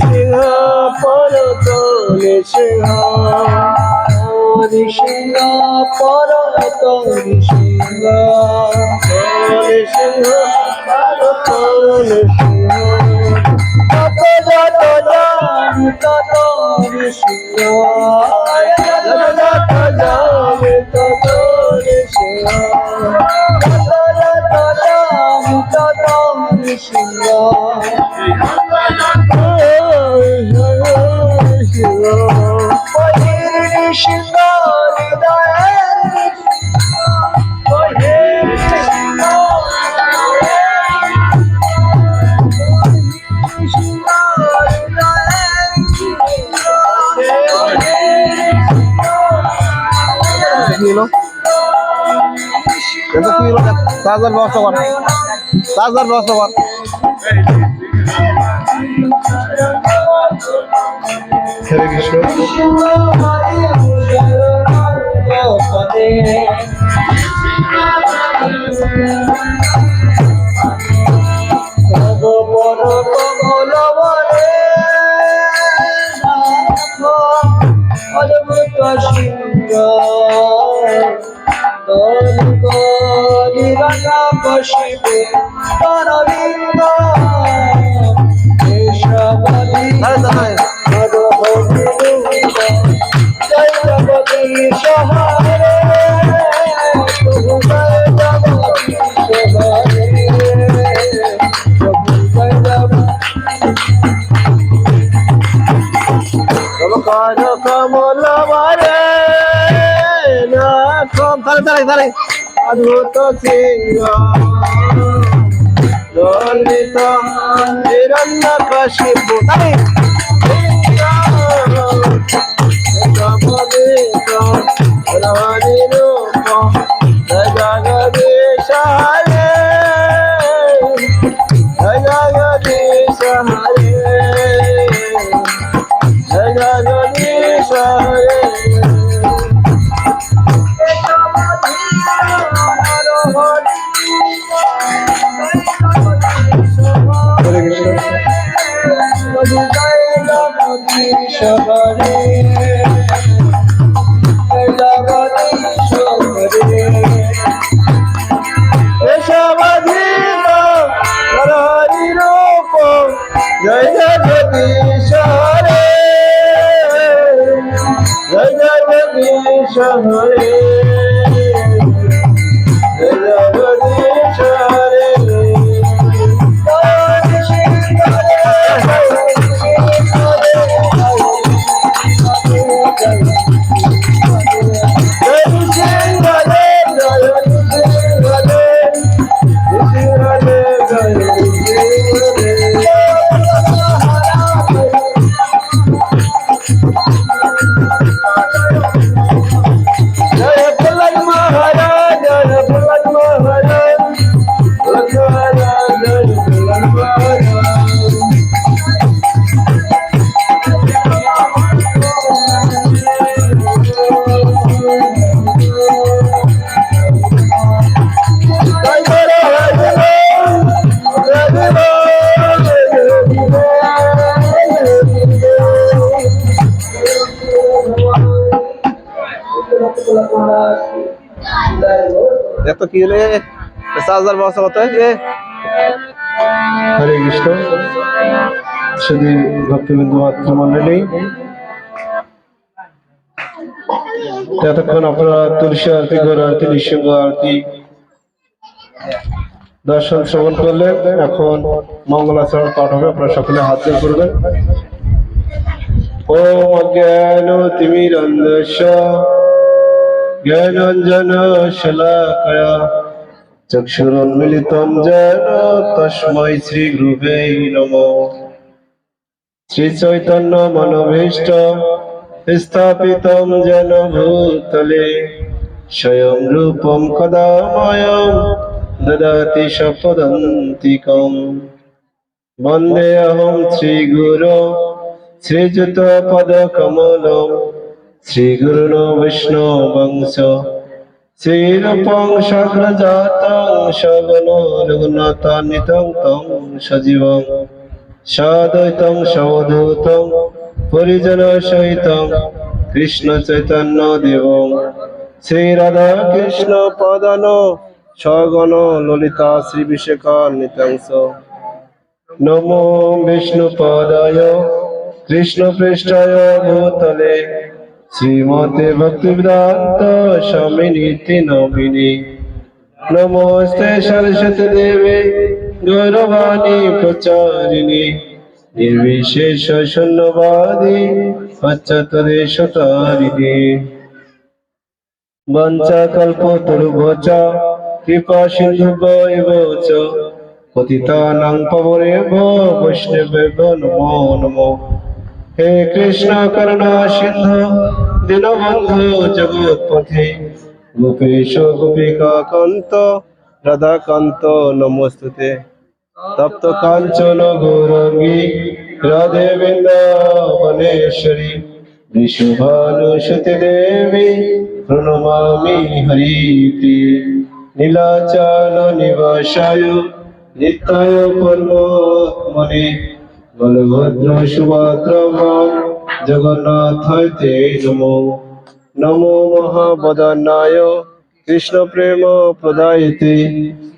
সিংহ পরতলে সিংহ সিংহ পরতলে সিংহ সিংহ পরতলে সিংহ তত যত জানি তত সিংহ যত যত জানি তত সিংহ তত যত জানি তত সিংহ চার্জার ব্যবস্থা কর চার্জার ব্যবস্থা কর হরে কৃষ্ণ অদ্ভুত সিংহ বসিবে পরলিঙ্গ জয় জগদী সহারে কর কমল বারে না কম তারে অদ্ভুত সিংহ দণ্ডিত হিরণ্য কশিপু তারে রানী রূপ জগদীশ হরে জগদীশ হরে জগদীশ হরে জয় জগদীশ হরে জয় জগদীশ হরে জয় জগদীশ হরে এত কি রে চার্জার ব্যবস্থা করতে হয় হরে কৃষ্ণ শুধু ভক্তবিন্দু মাতৃমণ্ডলী এতক্ষণ আপনারা তুলসী আরতি গৌর আরতি নৃসিংহ আরতি দর্শন শ্রবণ করলেন এখন মঙ্গলাচরণ পাঠ হবে আপনারা সকলে হাত জোড় করবেন ওম অজ্ঞান তিমিরন্ধস্য জ্ঞানাঞ্জন শলাকয়া চক্ষুরুন্মিলিতং যেন তস্मै শ্রী গুরুবে নমঃ শ্রী চৈতন্য মনোভীষ্ট স্থাপিতং যেন ভূতলে স্বয়ং রূপং কদা ময়ং দদাতি সপদান্তিকং বন্দেহং শ্রীগুরো শ্রীযুতপদকমলং শ্রীগুরুণো বিষ্ণুবংশ শ্রীরূপং সগ্রজাতং সগণো রঘুনাথান্বিতং তং সজীবং সদ্বৈতং সবধূতং পরিজন সহিতং কৃষ্ণ চৈতন্য দেবং শ্রী রাধা কৃষ্ণ পদান সগণ ললিতা শ্রী বিশেখর নিতাংশ নমো বিষ্ণুপদায় কৃষ্ণ পৃষ্ঠায় ভূতলে শ্রীমতে ভক্তিবেদান্ত স্বামিনীতি নমিনি নমস্তে সরস্বতী দেবে গৌরবাণী প্রচারিণী নির্বিশেষ শূন্যবাদী পাশ্চাত্যদেশতারিণী বঞ্চাকল্পতরুভ্যশ্চ কৃপা সিন্ধুভ্যেব চ পতিতানাং পাবনেভ্যো বৈষ্ণবেভ্যো নমো নমো। হে কৃষ্ণ করুণা সিন্ধু দীনবন্ধু জগৎপথে গোপেশ গোপিকা কান্ত রাধাকান্ত নমস্তুতে। তপ্ত কাঞ্চন গৌরাঙ্গী রাধে বৃন্দাবনেশ্বরী বৃষভানুসুতে দেবী প্রণমামি হরিপ্রিয়ে। নীলাচল নিবাসায় নিত্যায় পরমাত্মনে বলভদ্র সুভদ্রা জগন্নাথায় তে নমো। নমো মহাবদনায় কৃষ্ণ প্রেম প্রদায়তে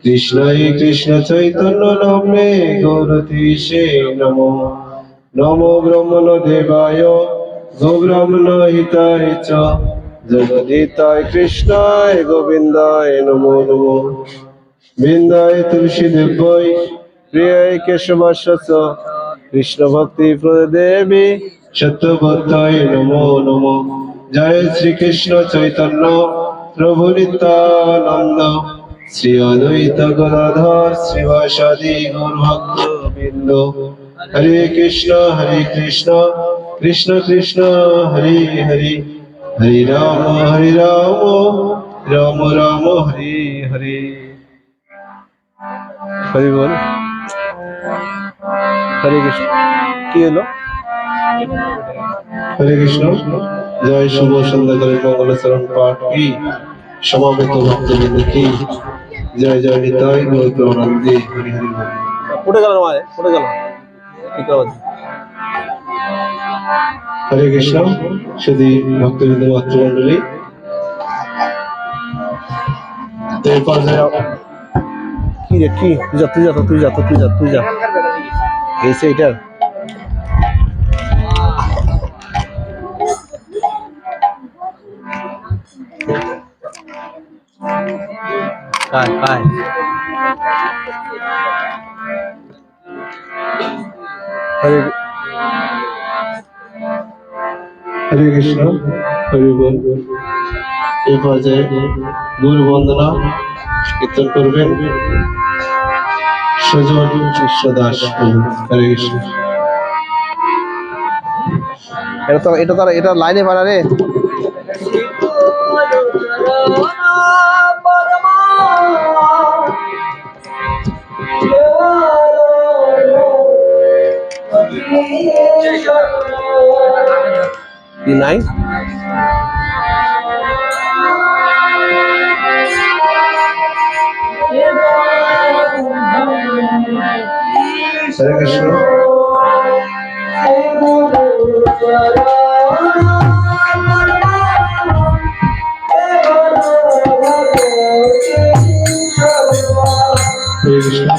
কৃষ্ণায় কৃষ্ণ চৈতন্য নামে গৌরতীশে নমো। নমো ব্রহ্মণ দেবায় গোব্রাহ্মণ হিতায় চ জগদ্ধিতায় কৃষ্ণায় গোবিন্দায় নমো নমো। বৃন্দায় তুলসী দেব্যই প্রিয়ায় কেশবাস্য কৃষ্ণ ভক্তি প্রদেবী সত্যবতায় নমো নমো। জয় শ্রীকৃষ্ণ চৈতন্য প্রভু নিত্যানন্দ শ্রী অদ্বৈত গদাধর শ্রীবাসাদি গৌরভক্তবৃন্দ। হরে কৃষ্ণ কৃষ্ণ কৃষ্ণ হরে হরে হরে রাম রাম রাম হরে হরে। হরি বল। হরে কৃষ্ণ। কি হলো? হরে কৃষ্ণ। জয় শুভ সন্ধ্যাকালীন মঙ্গলাচরণ পাঠ কি সমাবেত ভক্তবৃন্দ কি জয় জয় নিতাই গৌর প্রেমানন্দে হরি হরি বল। উঠে গেল মারে উঠে গেল। ঠিক আছে। হরে কৃষ্ণ। শুধু ভক্তবৃন্দ মাতৃমণ্ডলী এরপর কি রে কি তুই যা এসে এটার কায় হরে কৃষ্ণ। হরি বল। এই পর্যায়ে গুরু বন্দনা কীর্তন করবেন সুজন কৃষ্ণ দাস। হরে কৃষ্ণ। এটা লাইনে পারা রে। কি নাই হরে কৃষ্ণ। হরে কৃষ্ণ।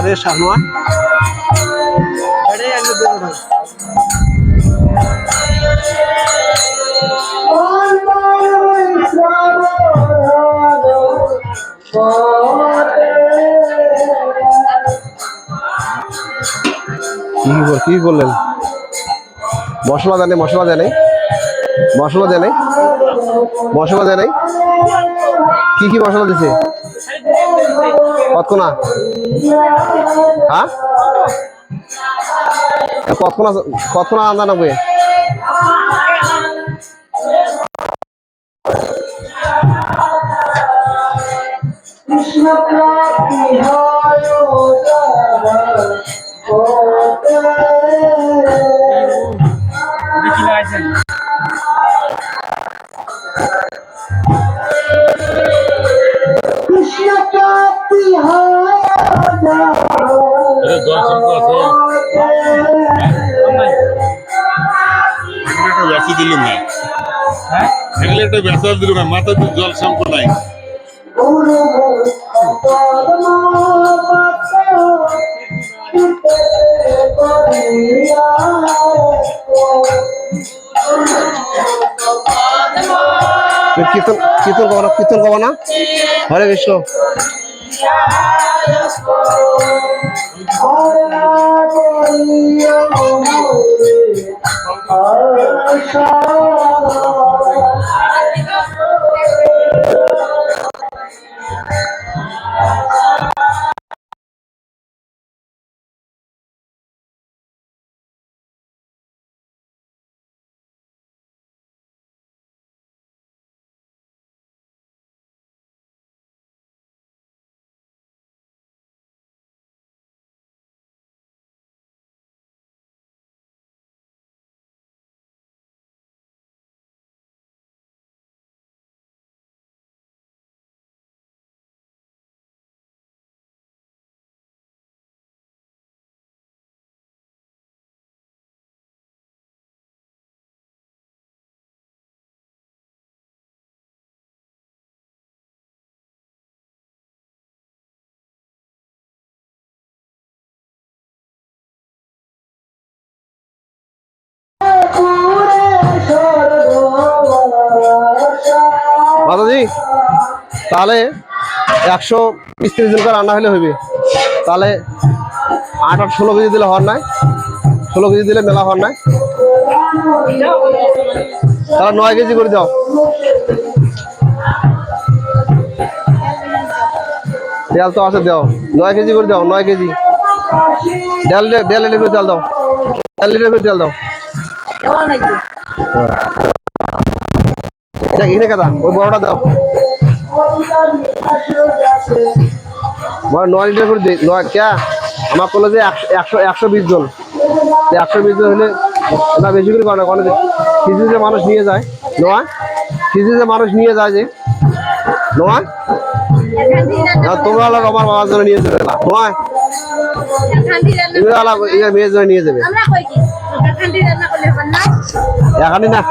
রেশা নয় কি বললেন? মশলা দেয় নাই কি কি মশলা দিছে? কতক্ষণ হ্যাঁ কতক্ষণ আন্দা নাকবে? দিলুম না এগুলো একটা বেসার দিলুম না মাথাতে জল শ্যাম্পু নাই কীর্তন কীর্তন করবো না, কীর্তন করবো না। হরে কৃষ্ণ। মাতাজি তাহলে 130 জনকার রান্না হলে হইবে। তাহলে 8-16 কেজি দিলে হওয়ার নাই, 16 কেজি দিলে মেলা হওয়ার নাই। তাহলে 9 কেজি করে দাও। তেল তো আছে, দাও 9 কেজি করে দাও। 9 কেজি দেড় লিটার করে তেল দাও। 1 লিটার করে তেল দাও। এখানে কথা ওই বড়টা দাও। 9 লিটার করে দিই। 9 ক্যা আমার কলেজে 120 জন, 120 জন হলে এটা বেশি করে করে কলেজে কিছু যে মানুষ নিয়ে যায়। নয় কিছু যে মানুষ নিয়ে যায় যে নয় তোমরা আমার বাবার জন্য নিয়ে যাবে না নয় মেয়ের জন্য নিয়ে যাবে এখানে না।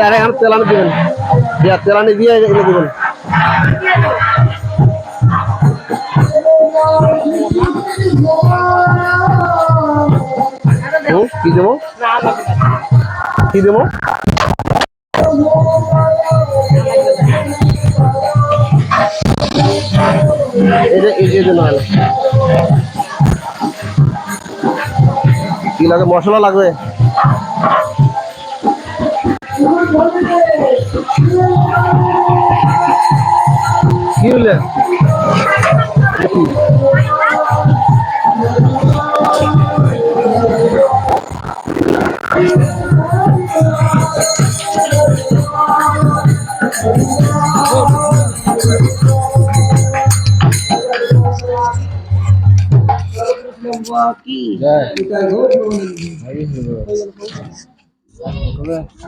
আরে এখন তেলানি দিবেন, তেলানি দিয়ে এগুলো দিবেন। কি দেবো কি দেবো কি লাগে? মশলা লাগবে। কি হলে কি